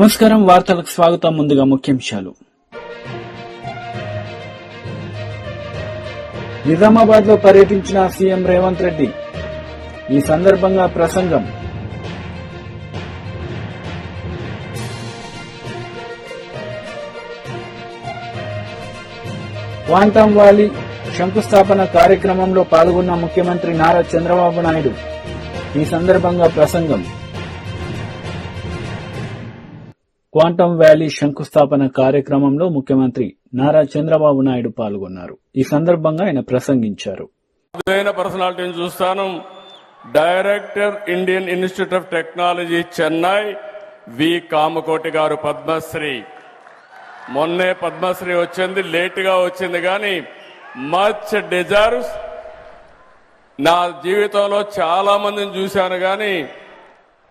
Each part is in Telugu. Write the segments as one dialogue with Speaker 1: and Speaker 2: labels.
Speaker 1: నమస్కారం, వార్తలకు స్వాగతం. ముందుగా ముఖ్యాంశాలు. నిజామాబాద్ లో పర్యటించిన సీఎం రేవంత్ రెడ్డి. ఈ సందర్భంగా ప్రసంగం. క్వాంటమ్ వ్యాలీ శంకుస్థాపన కార్యక్రమంలో పాల్గొన్న ముఖ్యమంత్రి నారా చంద్రబాబు నాయుడు. ఈ సందర్భంగా ప్రసంగం. క్వాంటమ్ వ్యాలీ శంకుస్థాపన కార్యక్రమంలో ముఖ్యమంత్రి నారా చంద్రబాబు నాయుడు పాల్గొన్నారు. ఈ సందర్భంగా ఆయన ప్రసంగించారు.
Speaker 2: పర్సనాలిటీని చూస్తాను. Director Indian Institute of Technology Chennai V Kamakoti గారు పద్మశ్రీ. మొన్నే పద్మశ్రీ వచ్చింది, లేటుగా వచ్చింది, కానీ మచ్ డిజర్వ్స్. నా జీవితంలో చాలా మందిని చూశాను, కానీ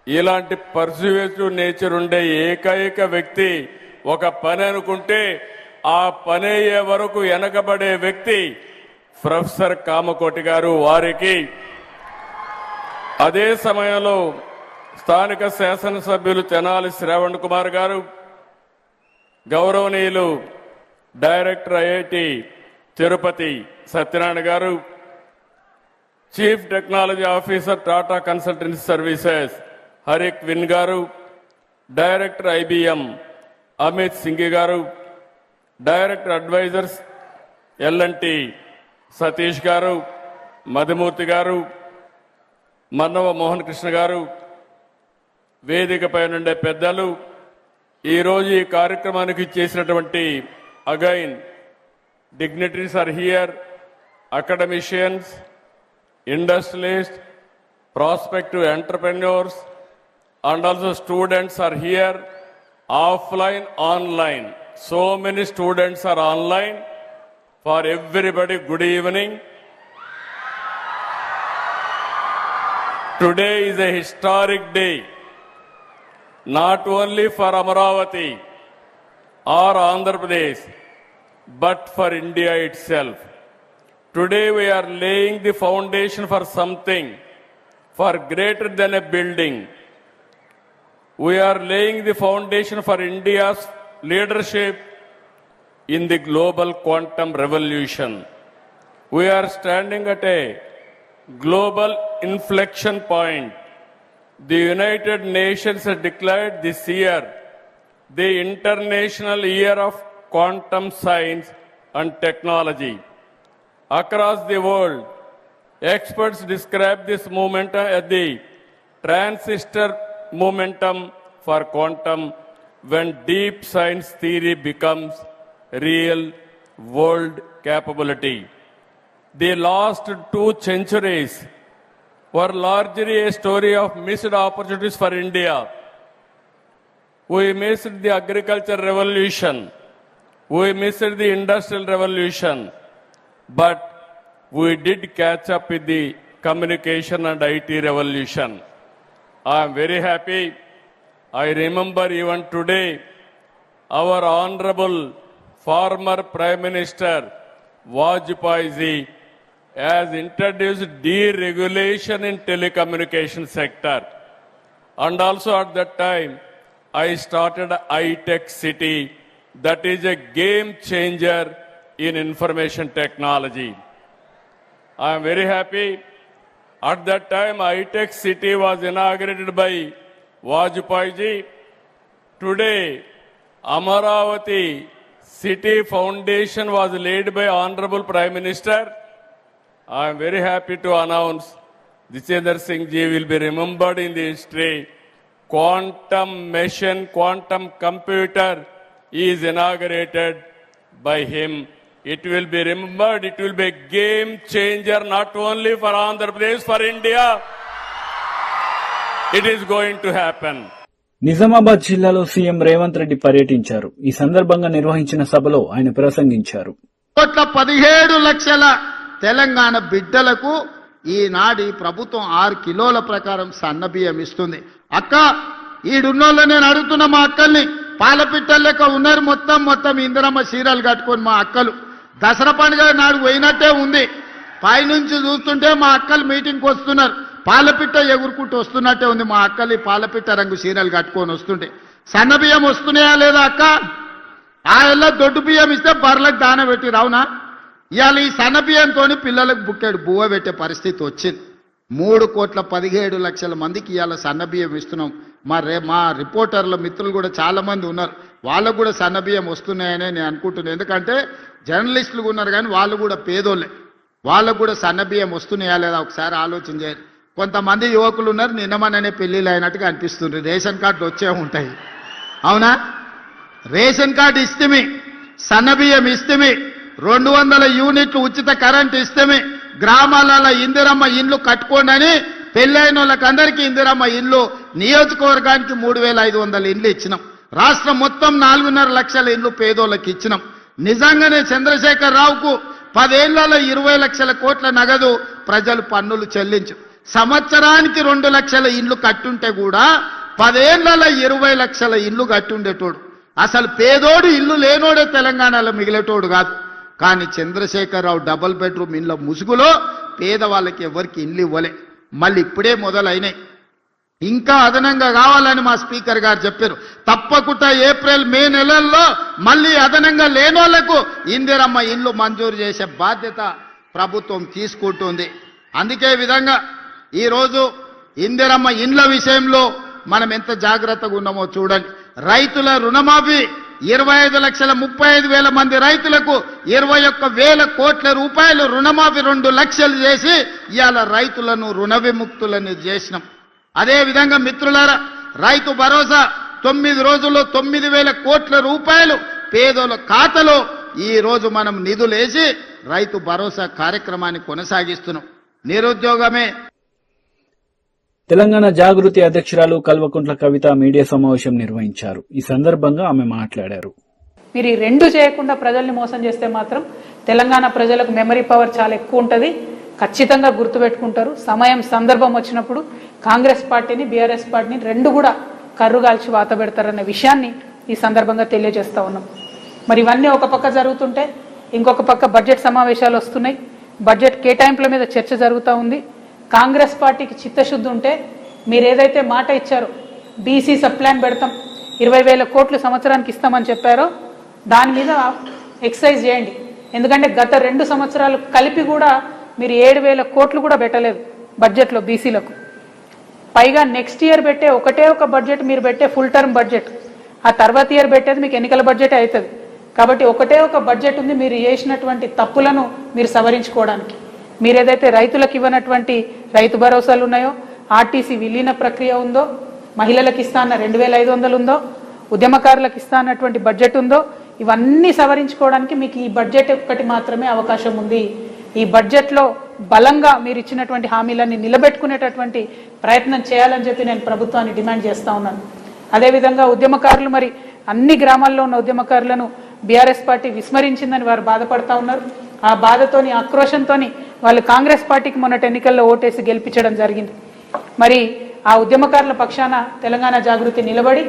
Speaker 2: ఇలాంటి పర్సువేటివ్ నేచర్ ఉండే ఏకైక వ్యక్తి, ఒక పని అనుకుంటే ఆ పని అయ్యే వరకు వెనకబడే వ్యక్తి ప్రొఫెసర్ కామకోటి గారు. వారికి అదే సమయంలో స్థానిక శాసనసభ్యులు తెనాలి శ్రావణ్ కుమార్ గారు, గౌరవనీయులు డైరెక్టర్ ఐఐటి తిరుపతి సత్యనారాయణ గారు, chief technology officer Tata consultancy services Harrick Vin గారు, డైరెక్టర్ ఐబిఎం అమిత్ సింగ్ గారు, డైరెక్టర్ అడ్వైజర్స్ ఎల్ఎన్టీ సతీష్ గారు, మధుమూర్తి గారు, మన్నవ మోహన్ కృష్ణ గారు, వేదికపై నుండే పెద్దలు, ఈరోజు ఈ కార్యక్రమానికి చేసినటువంటి again dignitaries are here, academicians, industrialist, prospective entrepreneurs, and also students are here, offline, online. So many students are online. For everybody, good evening. Today is a historic day, not only for Amaravati or Andhra Pradesh, but for India itself. Today we are laying the foundation for something for greater than a building. We are laying the foundation for India's leadership in the global quantum revolution. We are standing at a global inflection point. The United Nations has declared this year the International Year of Quantum Science and Technology. Across the world, experts describe this momentum as the transistor momentum for quantum, when deep science theory becomes real world capability. The last 2 centuries were largely a story of missed opportunities for India. We missed the agriculture revolution. We missed the industrial revolution. But we did catch up with the communication and IT revolution. I am very happy. I remember even today our honorable former Prime Minister Vajpayee ji has introduced deregulation in telecommunication sector. And also at that time, I started iTech City. That is a game changer in information technology. I am very happy. At that time, iTech City was inaugurated by Vajpayee ji. Today, Amaravati City Foundation was laid by Honorable Prime Minister. I am very happy to announce Jitendra Singh ji will be remembered in the history. Quantum machine, quantum computer is inaugurated by him. It will be remembered. It will be a game changer, not only for Andhra Pradesh, for India. It is going to happen.
Speaker 1: Nizamabad జిల్లాలో సీఎం రేవంత్ రెడ్డి పర్యటించారు. ఈ సందర్భంగా నిర్వహించిన సభలో ఆయన ప్రసంగించారు.
Speaker 3: 17 లక్షల తెలంగాణ బిడ్డలకు ఈనాడు ప్రభుత్వం 6 కిలోల ప్రకారం సన్నబియ్యం ఇస్తుంది. అక్క, ఈడున్నోళ్ళు నేను అడుగుతున్న మా అక్కల్ని, పాలపిట్టల లెక్క ఉన్నారు, మొత్తం ఇందిరమ్మ చీరలు కట్టుకొని మా అక్కలు. దసరా పండుగ నాడు పోయినట్టే ఉంది. పైనుంచి చూస్తుంటే మా అక్కలు మీటింగ్కి వస్తున్నారు. పాలపిట్ట ఎగురుకుంటూ వస్తున్నట్టే ఉంది మా అక్కలు. పాలపిట్ట రంగు చీరలు కట్టుకొని వస్తుంటే సన్న బియ్యం వస్తున్నాయా లేదా అక్క? ఆ ఎల్ల దొడ్డు బియ్యం ఇస్తే బర్లకు దాన పెట్టి రావునా? ఇవాళ ఈ సన్న బియ్యంతో పిల్లలకు బుక్కెడు బువ్వ పెట్టే పరిస్థితి వచ్చింది. 3,17,00,000 మందికి ఇవాళ సన్న బియ్యం ఇస్తున్నాం. మా రిపోర్టర్ల మిత్రులు కూడా చాలా మంది ఉన్నారు, వాళ్ళకు కూడా సన్న బియ్యం వస్తున్నాయనే నేను అనుకుంటున్నాను. ఎందుకంటే జర్నలిస్టులు ఉన్నారు కానీ వాళ్ళు కూడా పేదోళ్ళే, వాళ్ళకు కూడా సన్న బియ్యం వస్తున్నాయా లేదా ఒకసారి ఆలోచన చేయాలి. కొంతమంది యువకులు ఉన్నారు, నిన్నమననే పెళ్లిళ్ళు అయినట్టుగా అనిపిస్తుంది. రేషన్ కార్డులు వచ్చే ఉంటాయి, అవునా? రేషన్ కార్డు ఇస్తేమి, సన్న బియ్యం ఇస్తేమి, 200 యూనిట్లు ఉచిత కరెంట్ ఇస్తేమి, గ్రామాలలో ఇందిరమ్మ ఇండ్లు కట్టుకోండి అని పెళ్ళైన వాళ్ళకందరికీ ఇందిరమ్మ ఇండ్లు, నియోజకవర్గానికి 3,500 ఇండ్లు ఇచ్చినాం. రాష్ట్రం మొత్తం 4.5 లక్షల ఇండ్లు పేదోళ్ళకి ఇచ్చినాం. నిజంగానే చంద్రశేఖర్ రావుకు 10 ఏళ్లలో 20 లక్షల కోట్ల నగదు ప్రజలు పన్నులు చెల్లించు. సంవత్సరానికి 2 లక్షల ఇండ్లు కట్టుంటే కూడా 10 ఏళ్లలో 20 లక్షల ఇండ్లు కట్టుండేటోడు. అసలు పేదోడు ఇల్లు లేనోడే తెలంగాణలో మిగిలేటోడు కాదు. కానీ చంద్రశేఖరరావు డబుల్ బెడ్రూమ్ ఇండ్ల ముసుగులో పేదవాళ్ళకి ఎవరికి ఇండ్లు ఇవ్వలే. మళ్ళీ ఇప్పుడే మొదలైనాయి, ఇంకా అదనంగా కావాలని మా స్పీకర్ గారు చెప్పారు. తప్పకుండా ఏప్రిల్ మే నెలల్లో మళ్ళీ అదనంగా లేనోళ్లకు ఇందిరమ్మ ఇండ్లు మంజూరు చేసే బాధ్యత ప్రభుత్వం తీసుకుంటుంది. అందుకే విధంగా ఈరోజు ఇందిరమ్మ ఇండ్ల విషయంలో మనం ఎంత జాగ్రత్తగా ఉన్నామో చూడండి. రైతుల రుణమాఫీ 25,35,000 మంది రైతులకు 21,000 కోట్ల రూపాయలు రుణమాఫీ 2 లక్షలు చేసి ఇవాళ రైతులను రుణ విముక్తులను చేసినాం. అదేవిధంగా మిత్రులారా, రైతు భరోసా 9 రోజుల్లో 9,000 కోట్ల రూపాయలు పేదల ఖాతాలో ఈ రోజు మనం నిధులేసి రైతు భరోసా కార్యక్రమాన్ని కొనసాగిస్తున్నాం. నిరుద్యోగమే.
Speaker 1: తెలంగాణ జాగృతి అధ్యక్షురాలు కల్వకుంట్ల కవిత మీడియా సమావేశం నిర్వహించారు. ఈ సందర్భంగా ఆమె మాట్లాడారు.
Speaker 4: మీరు ఈ రెండు చేయకుండా ప్రజల్ని మోసం చేస్తే మాత్రం తెలంగాణ ప్రజలకు మెమరీ పవర్ చాలా ఎక్కువ ఉంటుంది, ఖచ్చితంగా గుర్తుపెట్టుకుంటారు. సమయం సందర్భం వచ్చినప్పుడు కాంగ్రెస్ పార్టీని బీఆర్ఎస్ పార్టీని రెండు కూడా కర్రుగాల్చి వాత పెడతారన్న విషయాన్ని ఈ సందర్భంగా తెలియజేస్తా ఉన్నాం. మరి ఇవన్నీ ఒక పక్క జరుగుతుంటే ఇంకొక పక్క బడ్జెట్ సమావేశాలు వస్తున్నాయి, బడ్జెట్ కేటాయింపుల మీద చర్చ జరుగుతూ ఉంది. కాంగ్రెస్ పార్టీకి చిత్తశుద్ధి ఉంటే మీరు ఏదైతే మాట ఇచ్చారో బీసీ సబ్ ప్లాన్ పెడతాం 20,000 కోట్లు సంవత్సరానికి ఇస్తామని చెప్పారో దాని మీద ఎక్సర్సైజ్ చేయండి. ఎందుకంటే గత 2 సంవత్సరాలు కలిపి కూడా మీరు 7,000 కోట్లు కూడా పెట్టలేదు బడ్జెట్లో బీసీలకు. పైగా నెక్స్ట్ ఇయర్ పెట్టే ఒకటే ఒక బడ్జెట్ మీరు పెట్టే ఫుల్ టర్మ్ బడ్జెట్, ఆ తర్వాత ఇయర్ పెట్టేది మీకు ఎన్నికల బడ్జెట్ అవుతుంది. కాబట్టి ఒకటే ఒక బడ్జెట్ ఉంది మీరు చేసినటువంటి తప్పులను మీరు సవరించుకోవడానికి. మీరు ఏదైతే రైతులకు ఇవ్వనటువంటి రైతు భరోసాలు ఉన్నాయో, ఆర్టీసీ విలీన ప్రక్రియ ఉందో, మహిళలకు ఇస్తా అన్న 2,500 ఉందో, ఉద్యమకారులకు ఇస్తా అన్నటువంటి బడ్జెట్ ఉందో, ఇవన్నీ సవరించుకోవడానికి మీకు ఈ బడ్జెట్ ఒక్కటి మాత్రమే అవకాశం ఉంది. ఈ బడ్జెట్లో బలంగా మీరు ఇచ్చినటువంటి హామీలన్నీ నిలబెట్టుకునేటటువంటి ప్రయత్నం చేయాలని చెప్పి నేను ప్రభుత్వాన్ని డిమాండ్ చేస్తా ఉన్నాను. అదేవిధంగా ఉద్యమకారులు, మరి అన్ని గ్రామాల్లో ఉన్న ఉద్యమకారులను బీఆర్ఎస్ పార్టీ విస్మరించిందని వారు బాధపడతా ఉన్నారు. ఆ బాధతోని, ఆక్రోషంతోని వాళ్ళు కాంగ్రెస్ పార్టీకి మొన్నటి ఎన్నికల్లో ఓటేసి గెలిపించడం జరిగింది. మరి ఆ ఉద్యమకారుల పక్షాన తెలంగాణ జాగృతి నిలబడి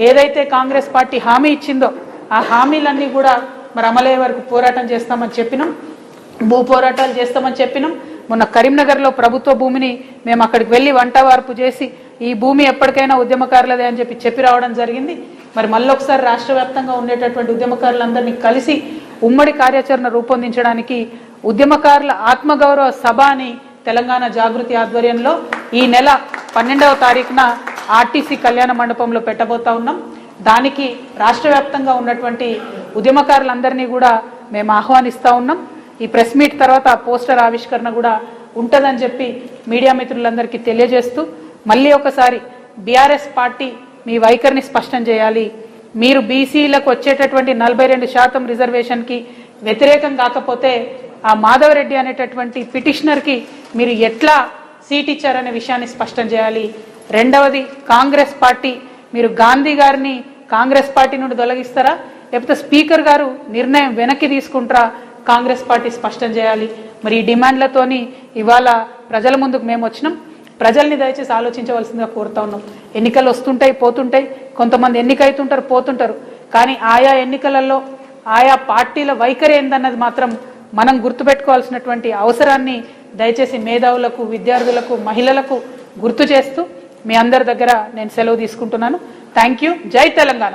Speaker 4: ఏదైతే కాంగ్రెస్ పార్టీ హామీ ఇచ్చిందో ఆ హామీలన్నీ కూడా మరి అమలయ్యే వరకు పోరాటం చేస్తామని చెప్పినాం, భూ పోరాటాలు చేస్తామని చెప్పినాం. మొన్న కరీంనగర్లో ప్రభుత్వ భూమిని మేము అక్కడికి వెళ్ళి వంటవార్పు చేసి ఈ భూమి ఎప్పటికైనా ఉద్యమకారులదే అని చెప్పి రావడం జరిగింది. మరి మళ్ళొకసారి రాష్ట్ర వ్యాప్తంగా ఉండేటటువంటి ఉద్యమకారులందరినీ కలిసి ఉమ్మడి కార్యాచరణ రూపొందించడానికి ఉద్యమకారుల ఆత్మగౌరవ సభ అని తెలంగాణ జాగృతి ఆధ్వర్యంలో ఈ నెల 12వ తారీఖున ఆర్టీసీ కళ్యాణ మండపంలో పెట్టబోతా ఉన్నాం. దానికి రాష్ట్ర వ్యాప్తంగా ఉన్నటువంటి ఉద్యమకారులందరినీ కూడా మేము ఆహ్వానిస్తూ ఉన్నాం. ఈ ప్రెస్ మీట్ తర్వాత ఆ పోస్టర్ ఆవిష్కరణ కూడా ఉంటుందని చెప్పి మీడియా మిత్రులందరికీ తెలియజేస్తూ, మళ్ళీ ఒకసారి బీఆర్ఎస్ పార్టీ మీ వైఖరిని స్పష్టం చేయాలి. మీరు బీసీలకు వచ్చేటటువంటి 42% రిజర్వేషన్కి వ్యతిరేకం కాకపోతే ఆ మాధవరెడ్డి అనేటటువంటి పిటిషనర్కి మీరు ఎట్లా సీట్ ఇచ్చారనే విషయాన్ని స్పష్టం చేయాలి. రెండవది, కాంగ్రెస్ పార్టీ మీరు గాంధీ గారిని కాంగ్రెస్ పార్టీ నుండి తొలగిస్తారా, లేకపోతే స్పీకర్ గారు నిర్ణయం వెనక్కి తీసుకుంటారా, కాంగ్రెస్ పార్టీ స్పష్టం చేయాలి. మరి ఈ డిమాండ్లతోని ఇవాళ ప్రజల ముందుకు మేము వచ్చినాం. ప్రజల్ని దయచేసి ఆలోచించవలసిందిగా కోరుతా ఉన్నాం. ఎన్నికలు వస్తుంటాయి, పోతుంటాయి, కొంతమంది ఎన్నికైతుంటారు, పోతుంటారు. కానీ ఆయా ఎన్నికలలో ఆయా పార్టీల వైఖరి ఏందన్నది మాత్రం మనం గుర్తుపెట్టుకోవాల్సినటువంటి అవసరాన్ని దయచేసి మేధావులకు, విద్యార్థులకు, మహిళలకు గుర్తు చేస్తూ మీ అందరి దగ్గర నేను సెలవు తీసుకుంటున్నాను. Thank you. జై తెలంగాణ,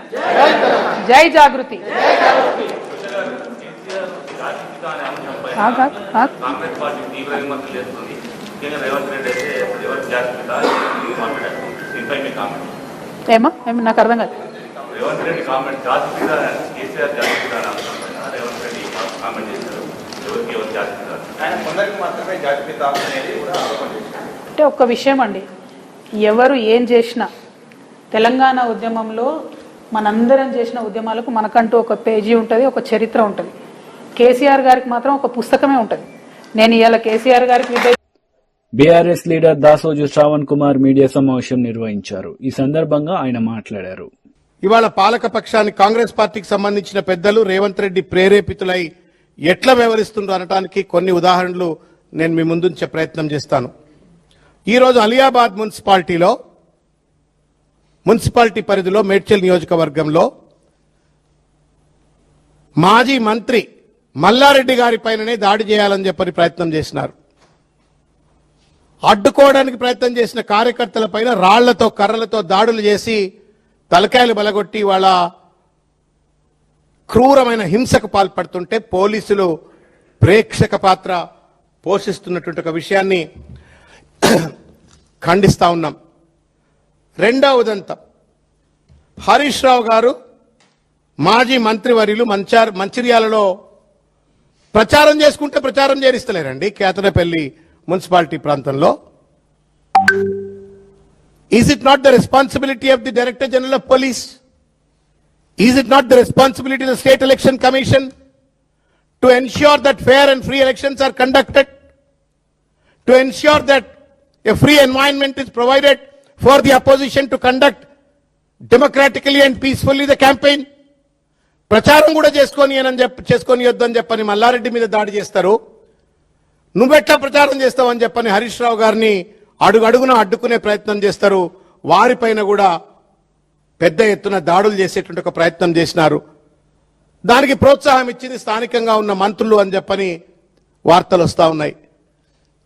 Speaker 4: జై జాగృతి.
Speaker 5: కాంగ్రెస్ పార్టీ తీవ్ర విమర్శలు చేస్తుంది. ముఖ్యంగా రేవంత్ రెడ్డి అయితే ఎవరు జాగ్రత్త మాట్లాడారు. దీనిపై మీ కామెంట్
Speaker 4: ఏమో నాకు అర్థం కాదు.
Speaker 5: రేవంత్ రెడ్డి కామెంట్ జాగ్రత్త కేసీఆర్ జాగ్రత్త రేవంత్ రెడ్డి కామెంట్ చేశారు. ఎవరికి ఎవరు జాగ్రత్త ఆయన కొందరికి మాత్రమే జాగ్రత్త అనేది కూడా ఆరోపణ చేశారు.
Speaker 4: అంటే ఒక్క విషయం అండి, ఎవరు ఏం చేసినా తెలంగాణ ఉద్యమంలో మనందరం చేసిన ఉద్యమాలకు మనకంటూ ఒక పేజీ ఉంటుంది, ఒక చరిత్ర ఉంటుంది. కేసీఆర్ గారికి మాత్రం ఒక పుస్తకమే ఉంటుంది. నేను ఇవాళ కేసీఆర్ గారికి
Speaker 1: BRS leader Dasoju Shravan Kumar media సమావేశం నిర్వహించారు. ఈ సందర్భంగా ఆయన మాట్లాడారు.
Speaker 6: ఇవాళ పాలక పక్షానికి కాంగ్రెస్ పార్టీకి సంబంధించిన పెద్దలు రేవంత్ రెడ్డి ప్రేరేపితులై ఎట్లా వ్యవహరిస్తున్నారు అనడానికి కొన్ని ఉదాహరణలు నేను మీ ముందుంచే ప్రయత్నం చేస్తాను. ఈరోజు అలియాబాద్ మున్సిపాలిటీ పరిధిలో మేడ్చల్ నియోజకవర్గంలో మాజీ మంత్రి మల్లారెడ్డి గారి పైననే దాడి చేయాలని చెప్పని ప్రయత్నం చేసినారు. అడ్డుకోవడానికి ప్రయత్నం చేసిన కార్యకర్తల పైన రాళ్లతో కర్రలతో దాడులు చేసి తలకాయలు బలగొట్టి వాళ్ళ క్రూరమైన హింసకు పాల్పడుతుంటే పోలీసులు ప్రేక్షక పాత్ర పోషిస్తున్నటువంటి ఒక విషయాన్ని ఖండిస్తా ఉన్నాం. రెండవ ఉదంతం, హరీష్ రావు గారు మాజీ మంత్రివర్యులు మంచిర్యాలలో ప్రచారం చేసుకుంటే ప్రచారం చేరిస్తలేరండి. కేతనపల్లి మున్సిపాలిటీ ప్రాంతంలో is it not the responsibility of the director general of police? Is it not the responsibility of the state election commission to ensure that fair and free elections are conducted, to ensure that a free environment is provided for the opposition to conduct democratically and peacefully the campaign? ప్రచారం కూడా చేసుకోనియొద్దని చెప్పని మల్లారెడ్డి మీద దాడి చేస్తారు. నువ్వెట్లా ప్రచారం చేస్తావని చెప్పని హరీష్ రావు గారిని అడుగడుగున అడ్డుకునే ప్రయత్నం చేస్తారు. వారిపైన కూడా పెద్ద ఎత్తున దాడులు చేసేటువంటి ఒక ప్రయత్నం చేసినారు. దానికి ప్రోత్సాహం ఇచ్చింది స్థానికంగా ఉన్న మంత్రులు అని చెప్పని వార్తలు వస్తా ఉన్నాయి.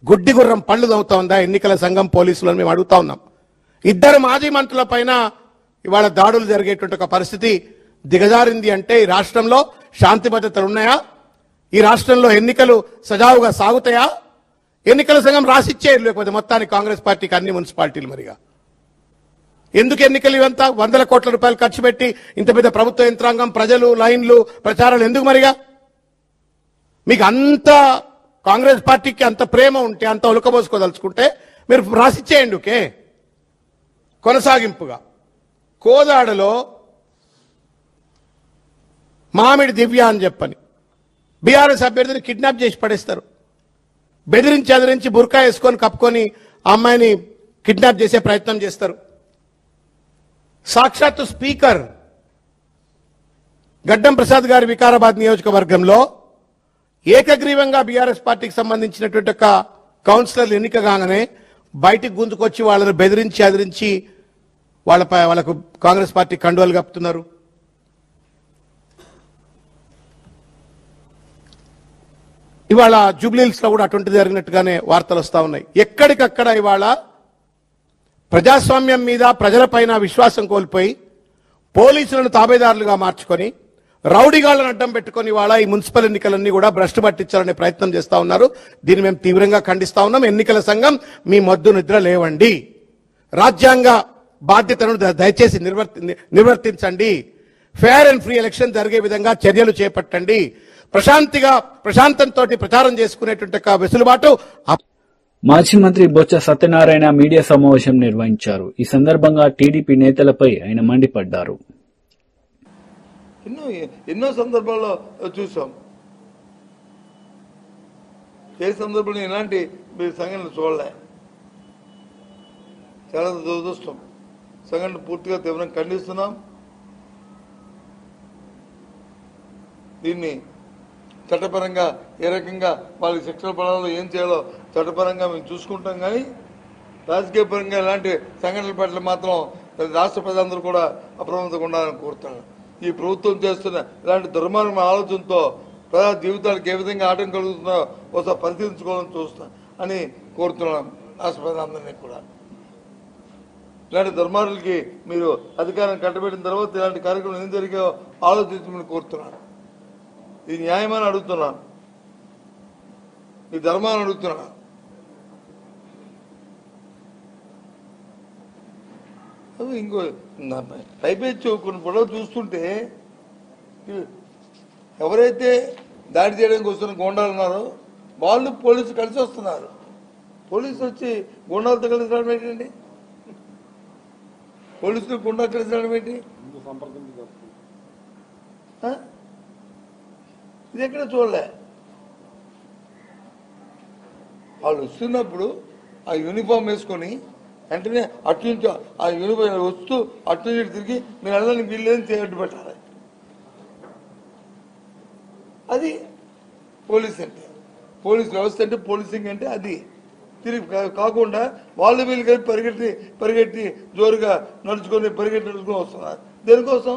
Speaker 6: గుడ్డి గుర్రం పళ్ళు తవ్వుతా ఉందా ఎన్నికల సంఘం పోలీసులను మేము అడుగుతా ఉన్నాం. ఇద్దరు మాజీ మంత్రుల పైన ఇవాళ దాడులు జరిగేటువంటి ఒక పరిస్థితి దిగజారింది అంటే ఈ రాష్ట్రంలో శాంతి భద్రతలు ఉన్నాయా? ఈ రాష్ట్రంలో ఎన్నికలు సజావుగా సాగుతాయా? ఎన్నికల సంఘం రాసిచ్చేది లేకపోతే మొత్తానికి కాంగ్రెస్ పార్టీకి అన్ని మున్సిపాలిటీలు మరిగా ఎందుకు ఎన్నికలు ఇవంతా 100 కోట్ల రూపాయలు ఖర్చు పెట్టి ఇంత పెద్ద ప్రభుత్వ యంత్రాంగం, ప్రజలు, లైన్లు, ప్రచారాలు ఎందుకు మరిగా? మీకు అంత కాంగ్రెస్ పార్టీకి అంత ప్రేమ ఉంటే, అంత ఉలకబోసుకోదలుచుకుంటే మీరు రాసిచ్చేయండి. ఓకే. కొనసాగింపుగా కోదాడలో మామిడి దివ్య అని చెప్పని బీఆర్ఎస్ అభ్యర్థిని కిడ్నాప్ చేసి పడేస్తారు. బెదిరించి అదిరించి బుర్కా వేసుకొని కప్పుకొని ఆ అమ్మాయిని కిడ్నాప్ చేసే ప్రయత్నం చేస్తారు. సాక్షాత్తు స్పీకర్ గడ్డం ప్రసాద్ గారి వికారాబాద్ నియోజకవర్గంలో ఏకగ్రీవంగా బీఆర్ఎస్ పార్టీకి సంబంధించినటువంటి ఒక కౌన్సిలర్లు ఎన్నిక కాగానే బయటికి గుంజుకొచ్చి వాళ్ళని బెదిరించి అదిరించి వాళ్ళకు కాంగ్రెస్ పార్టీ కండువాలు కప్పుతున్నారు. ఇవాళ జూబ్లీహిల్స్ లో కూడా అటువంటి జరిగినట్టుగానే వార్తలు వస్తా ఉన్నాయి. ఎక్కడికక్కడ ఇవాళ ప్రజాస్వామ్యం మీద ప్రజలపైన విశ్వాసం కోల్పోయి పోలీసులను తాబేదారులుగా మార్చుకొని రౌడీగాళ్లను అడ్డం పెట్టుకుని ఇవాళ ఈ మున్సిపల్ ఎన్నికలన్నీ కూడా భ్రష్టు పట్టించాలనే ప్రయత్నం చేస్తా ఉన్నారు. దీన్ని మేము తీవ్రంగా ఖండిస్తా ఉన్నాం. ఎన్నికల సంఘం మీ మొద్దు నిద్ర లేవండి, రాజ్యాంగ బాధ్యతను దయచేసి నిర్వర్తించండి, ఫేర్ అండ్ ఫ్రీ ఎలక్షన్ జరిగే విధంగా చర్యలు చేపట్టండి, ప్రశాంతంతో ప్రచారం చేసుకునేటువంటి వెసులుబాటు.
Speaker 1: మాజీ మంత్రి బొత్స సత్యనారాయణ మీడియా సమావేశం నిర్వహించారు. ఈ సందర్భంగా టీడీపీ నేతలపై ఆయన మండిపడ్డారు.
Speaker 7: ఎన్నో సందర్భాల్లో చూసాం. ఏ సందర్భంలో ఇలాంటి సంఘటనలు చూడలే. చాలా దురదృష్టం. సంఘటన పూర్తిగా తీవ్రంగా ఖండిస్తున్నాం. దీన్ని చట్టపరంగా ఏ రకంగా వాళ్ళకి శిక్షణ పడాలో ఏం చేయాలో చట్టపరంగా మేము చూసుకుంటాం. కానీ రాజకీయ పరంగా ఇలాంటి సంఘటనల పట్ల మాత్రం రాష్ట్ర ప్రజలందరూ కూడా అప్రమత్తంగా ఉండాలని కోరుతున్నాను. ఈ ప్రభుత్వం చేస్తున్న ఇలాంటి దుర్మార్గమైన ఆలోచనతో ప్రజా జీవితాలకు ఏ విధంగా ఆటంకం కలుగుతుందో ఒకసారి పరిశీలించుకోవాలని చూస్తాం అని కోరుతున్నాం రాష్ట్ర ప్రజలందరినీ కూడా. ఇలాంటి ధర్మారులకి మీరు అధికారం కట్టబెట్టిన తర్వాత ఇలాంటి కార్యక్రమం ఏం జరిగాయో ఆలోచించమని కోరుతున్నాను. ఇది న్యాయమని అడుగుతున్నాను, ఈ ధర్మాన్ని అడుగుతున్నాను. ఇంకో పైపెచ్చు కొన్ని పొడవు చూస్తుంటే ఎవరైతే దాడి చేయడానికి వస్తున్న గోండాలు ఉన్నారో వాళ్ళు పోలీసు కలిసి వస్తున్నారు. పోలీసు వచ్చి గోండాలతో కలిసి రావడం ఏంటండి? పోలీసులు గుండా కలిసి రావడం ఏంటి? ఇది ఎక్కడ చూడలే. వాళ్ళు వస్తున్నప్పుడు ఆ యూనిఫామ్ వేసుకొని వెంటనే అటు నుంచి ఆ యూనిఫామ్ వస్తూ అటు నుంచి తిరిగి మీరు అందరినీ వీళ్ళేదని అడ్డు పెట్టాలి. అది పోలీస్ అంటే, పోలీస్ వ్యవస్థ అంటే, పోలీసింగ్ అంటే అది. తిరిగి కాకుండా వాళ్ళు వీళ్ళు కలిపి పరిగెట్టి జోరుగా నడుచుకొని వస్తున్నారు. దేనికోసం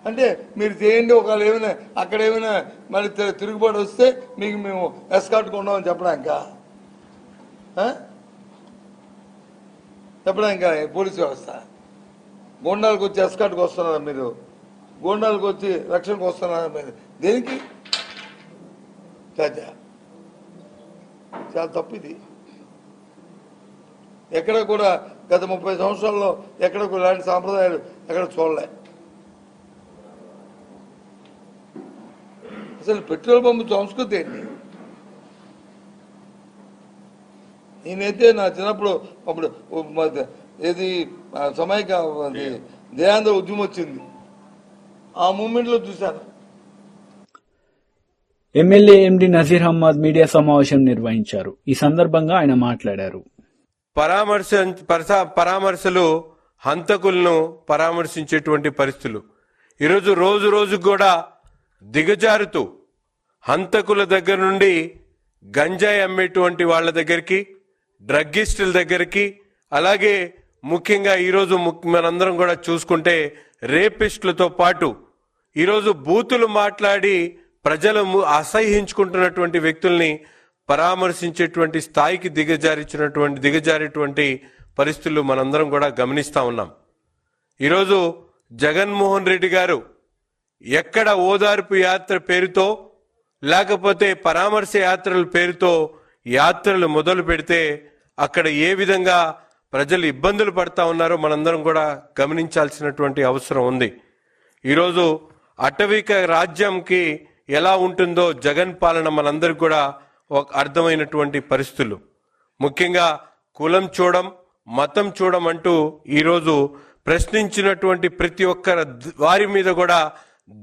Speaker 7: అంటే మీరు చేయండి, ఒకవేళ ఏమైనా అక్కడ ఏమైనా మళ్ళీ తిరుగుబాటు వస్తే మీకు మేము ఎస్కాట్ కొండామని చెప్పడానికా పోలీస్ వ్యవస్థ? గోండాలకు వచ్చి ఎస్కాట్కి వస్తున్నారా మీరు? గోండాలకు వచ్చి రక్షణకు వస్తున్నారా మీరు? దేనికి? చాలా తప్పు ఇది. ఎక్కడ కూడా గత 30 సంవత్సరాల్లో ఎక్కడ కూడా ఇలాంటి సాంప్రదాయాలు ఎక్కడ చూడలే. అసలు పెట్రోల్ పంపు సంస్కృతి ఏంటి? నేనైతే నా చిన్నప్పుడు అప్పుడు ఏది సమైక దేయాంధ్ర ఉద్యమం వచ్చింది, ఆ మూమెంట్లో చూశాను.
Speaker 1: ఎమ్మెల్యే ఎండి నజీర్ అహ్మద్ మీడియా సమావేశం నిర్వహించారు. ఈ సందర్భంగా ఆయన మాట్లాడారు.
Speaker 8: పరామర్శలు హంతకులను పరామర్శించేటువంటి పరిస్థితులు ఈరోజు రోజు రోజు కూడా దిగజారుతూ హంతకుల దగ్గర నుండి గంజాయి అమ్మేటువంటి వాళ్ళ దగ్గరికి, డ్రగ్గిస్టుల దగ్గరికి, అలాగే ముఖ్యంగా ఈరోజు మనందరం కూడా చూసుకుంటే రేపిస్టులతో పాటు ఈరోజు బూతులు మాట్లాడి ప్రజలు అసహ్యించుకుంటున్నటువంటి వ్యక్తుల్ని పరామర్శించేటువంటి స్థాయికి దిగజారేటువంటి పరిస్థితులు మనందరం కూడా గమనిస్తా ఉన్నాం. ఈరోజు జగన్మోహన్ రెడ్డి గారు ఎక్కడ ఓదార్పు యాత్ర పేరుతో లేకపోతే పరామర్శ యాత్రల పేరుతో యాత్రలు మొదలు పెడితే అక్కడ ఏ విధంగా ప్రజలు ఇబ్బందులు పడతా ఉన్నారో మనందరం కూడా గమనించాల్సినటువంటి అవసరం ఉంది. ఈరోజు అటవిక రాజ్యంకి ఎలా ఉంటుందో జగన్ పాలన మనందరికి కూడా ఒక అర్థమైనటువంటి పరిస్థితులు. ముఖ్యంగా కులం చూడం, మతం చూడం అంటూ ఈరోజు ప్రశ్నించినటువంటి ప్రతి ఒక్క వారి మీద కూడా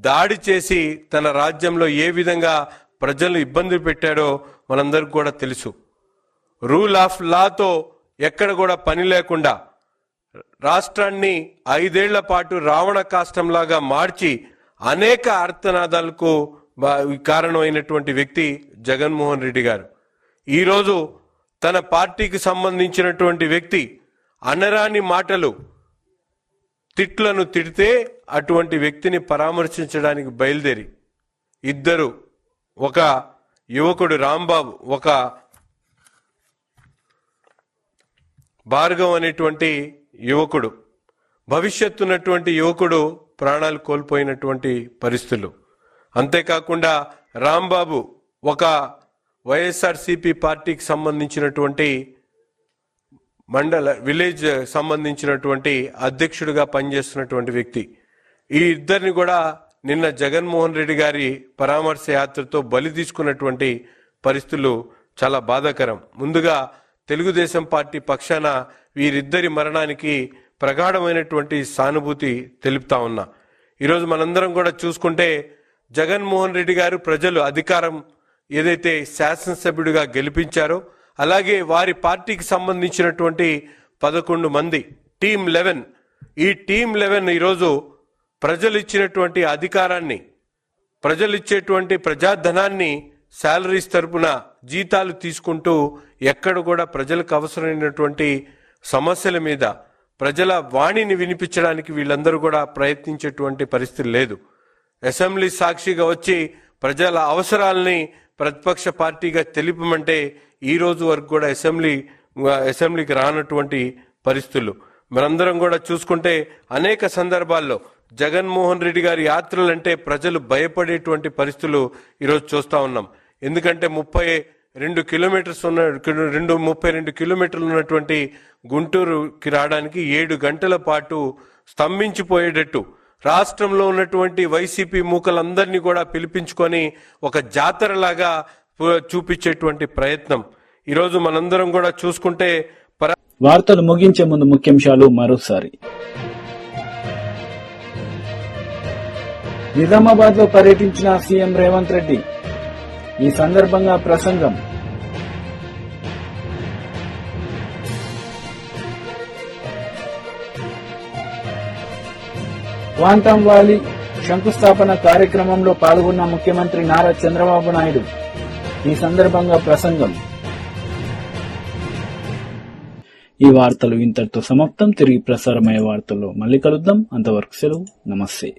Speaker 8: దాడి చేసి తన రాజ్యంలో ఏ విధంగా ప్రజలు ఇబ్బందులు పెట్టాడో మనందరికి కూడా తెలుసు. రూల్ ఆఫ్ లాతో ఎక్కడ కూడా పని లేకుండా రాష్ట్రాన్ని 5 ఏళ్ల పాటు రావణ కాష్టంలాగా మార్చి అనేక అర్థనాదాలకు కారణమైనటువంటి వ్యక్తి జగన్మోహన్ రెడ్డి గారు. ఈరోజు తన పార్టీకి సంబంధించినటువంటి వ్యక్తి అనరాని మాటలు తిట్లను తిడితే అటువంటి వ్యక్తిని పరామర్శించడానికి బయలుదేరి ఇద్దరు, ఒక యువకుడు రాంబాబు, ఒక భార్గవ్ అనేటువంటి యువకుడు, భవిష్యత్తున్నటువంటి యువకుడు ప్రాణాలు కోల్పోయినటువంటి పరిస్థితులు. అంతేకాకుండా రాంబాబు ఒక వైఎస్ఆర్సీపీ పార్టీకి సంబంధించినటువంటి విలేజ్ సంబంధించినటువంటి అధ్యక్షుడిగా పనిచేస్తున్నటువంటి వ్యక్తి. ఈ ఇద్దరిని కూడా నిన్న జగన్మోహన్ రెడ్డి గారి పరామర్శ యాత్రతో బలి తీసుకున్నటువంటి పరిస్థితులు చాలా బాధాకరం. ముందుగా తెలుగుదేశం పార్టీ పక్షాన వీరిద్దరి మరణానికి ప్రగాఢమైనటువంటి సానుభూతి తెలుపుతా ఉన్నా. ఈరోజు మనందరం కూడా చూసుకుంటే జగన్మోహన్ రెడ్డి గారు ప్రజలు అధికారం ఏదైతే శాసనసభ్యుడిగా గెలిపించారో అలాగే వారి పార్టీకి సంబంధించినటువంటి 11 మంది టీమ్ 11, ఈ టీమ్ 11 ఈరోజు ప్రజలు ఇచ్చినటువంటి అధికారాన్ని, ప్రజలు ఇచ్చేటువంటి ప్రజాధనాన్ని శాలరీస్ తరపున జీతాలు తీసుకుంటూ ఎక్కడ కూడా ప్రజలకు అవసరమైనటువంటి సమస్యల మీద ప్రజల వాణిని వినిపించడానికి వీళ్ళందరూ కూడా ప్రయత్నించేటువంటి పరిస్థితి లేదు. అసెంబ్లీ సాక్షిగా వచ్చి ప్రజల అవసరాలని ప్రతిపక్ష పార్టీగా తెలిపమంటే ఈ రోజు వరకు కూడా అసెంబ్లీకి రానటువంటి పరిస్థితులు. మనందరం కూడా చూసుకుంటే అనేక సందర్భాల్లో జగన్మోహన్ రెడ్డి గారి యాత్రలంటే ప్రజలు భయపడేటువంటి పరిస్థితులు ఈరోజు చూస్తా ఉన్నాం. ఎందుకంటే 32 కిలోమీటర్లు ఉన్నటువంటి గుంటూరుకి రావడానికి 7 గంటల పాటు స్తంభించిపోయేటట్టు రాష్ట్రంలో ఉన్నటువంటి వైసీపీ మూకలందరినీ కూడా పిలిపించుకొని ఒక జాతరలాగా చూపించేటువంటి ప్రయత్నం ఈరోజు మనందరం కూడా చూసుకుంటే.
Speaker 1: వార్తలు ముగించే ముందు ముఖ్యాంశాలు మరోసారి. నిజామాబాద్ లో పర్యటించిన సీఎం రేవంత్ రెడ్డి. ఈ సందర్భంగా ప్రసంగం. క్వాంటమ్ వ్యాలీ శంకుస్థాపన కార్యక్రమంలో పాల్గొన్న ముఖ్యమంత్రి నారా చంద్రబాబు నాయుడు. ఈ సందర్భంగా ప్రసంగం. ఈ వార్తలు ఇంతటితో సమాప్తం. తిరిగి ప్రసారమయ్యే వార్తల్లో మళ్ళీ కలుద్దాం. అంతవరకు సెలవు. నమస్తే.